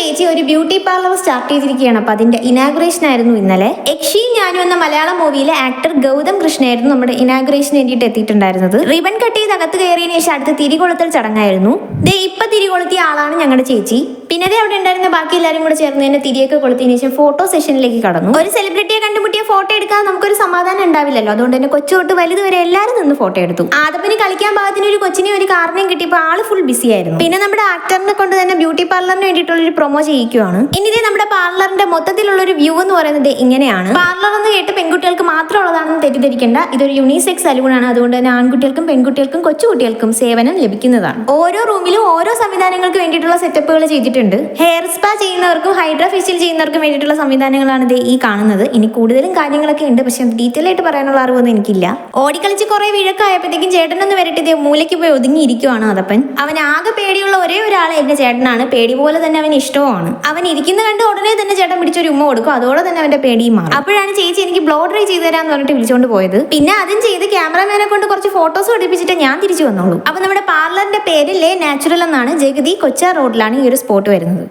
ചേച്ചി ഒരു beauty parlour start ചെയ്തിരിക്കുകയാണ്. അപ്പൊ അതിന്റെ ഇനാഗുറേഷൻ ആയിരുന്നു ഇന്നലെ. യക്ഷി ഞാനും എന്ന മലയാള മൂവിയിലെ ആക്ടർ ഗൗതം കൃഷ്ണയായിരുന്നു നമ്മുടെ ഇനാഗുറേഷന് വേണ്ടിയിട്ട് എത്തിയിട്ടുണ്ടായിരുന്നത്. റിബൺ കട്ട് ചെയ്ത് അകത്ത് കയറിയതിനു ശേഷം അടുത്ത് തിരികൊളുത്തൽ ചടങ്ങായിരുന്നു. ഇപ്പൊ തിരികൊളുത്തിയ ആളാണ് ഞങ്ങളുടെ ചേച്ചി. പിന്നെ അവിടെ ഉണ്ടായിരുന്ന ബാക്കി എല്ലാവരും കൂടെ ചേർന്ന് തന്നെ തിരിയൊക്കെ കൊളുത്തിയതിനു ശേഷം ഫോട്ടോ സെഷനിലേക്ക് കടന്നു. ഒരു സെലിബ്രിറ്റിയെ കണ്ടുമുട്ടിയ ഫോട്ടോ എടുക്കാൻ നമുക്കൊരു സമാധാനം ഉണ്ടാവില്ലല്ലോ. അതുകൊണ്ട് തന്നെ കൊച്ചു തൊട്ട് വലുത് വരെ എല്ലാവരും നിന്ന് ഫോട്ടോ എടുത്തു. ആദപ്പിന് കളിക്കാൻ പാകത്തിന് ഒരു കൊച്ചിനെ ഒരു കാറിനെയും കിട്ടിയപ്പോൾ ആള് ഫുൾ ബിസി ആയിരുന്നു. പിന്നെ നമ്മുടെ ആക്ടറിനെ കൊണ്ട് തന്നെ ബ്യൂട്ടി പാർലറിന് വേണ്ടിയിട്ടുള്ള ഒരു പ്രൊമോ ചെയ്യിക്കുവാണ്. ഇനി നമ്മുടെ പാർലറിന്റെ മൊത്തത്തിലുള്ള ഒരു വ്യൂ എന്ന് പറയുന്നത് ഇങ്ങനെയാണ്. പാർലർ എന്ന് കേട്ട് പെൺകുട്ടികൾക്ക് മാത്രമുള്ളതാണെന്ന് തെറ്റിദ്ധരിക്കേണ്ട. ഇതൊരു യൂണിസെക്സ് സലൂണാണ്. അതുകൊണ്ട് തന്നെ ആൺകുട്ടികൾക്കും പെൺകുട്ടികൾക്കും കൊച്ചുകുട്ടികൾക്കും സേവനം ലഭിക്കുന്നതാണ്. ഓരോ റൂമിലും ഓരോ സംവിധാനങ്ങൾക്ക് വേണ്ടിയിട്ടുള്ള സെറ്റപ്പുകൾ ചെയ്തിട്ടുണ്ട്. ഹെയർ സ്പാ ചെയ്യുന്നവർക്കും ഹൈഡ്രാ ഫേഷ്യൽ ചെയ്യുന്നവർക്കും വേണ്ടിയിട്ടുള്ള സംവിധാനങ്ങളാണ് ഈ കാണുന്നത്. ഇനി കൂടുതലും കാര്യങ്ങളൊക്കെ ഉണ്ട്, പക്ഷെ ഡീറ്റെയിൽ ആയിട്ട് പറയാനുള്ള അറിവൊന്നും എനിക്കില്ല. ഓടിക്കളിച്ച് കുറെ വീഴക്കായപ്പോഴത്തേക്കും ചേട്ടനൊന്ന് വരട്ടെ മൂലയ്ക്ക് പോയി ഒതുങ്ങിയിരിക്കുവാണ് അതപ്പൻ. അവൻ ആകെ പേടിയുള്ള ഒരേ ഒരാളെ എന്റെ ചേട്ടനാണ്. പേടി പോലെ തന്നെ അവന് ഇഷ്ടവുമാണ്. അവൻ ഇരിക്കുന്ന കണ്ട് ഉടനെ തന്നെ ചേട്ടൻ പിടിച്ചൊരു ഉമ്മ കൊടുക്കും. അതോടെ തന്നെ അവന്റെ പേടിയും മാറും. അപ്പോഴാണ് ചേച്ചി എനിക്ക് ബ്ലോ ഡ്രൈ ചെയ്തു തരാന്ന് പറഞ്ഞിട്ട് വിളിച്ചുകൊണ്ട് പോയത്. പിന്നെ അതും ചെയ്ത് ക്യാമറമാനെ കൊണ്ട് കുറച്ച് ഫോട്ടോസ് പഠിപ്പിച്ചിട്ട് ഞാൻ തിരിച്ചു വന്നോളൂ. അപ്പൊ നമ്മുടെ പാർലറിന്റെ പേര് ലേ നാച്ചുറൽ എന്നാണ്. ജഗതി കൊച്ചാർ റോഡിലാണ് ഈ ഒരു സ്പോട്ട് വരുന്നത്.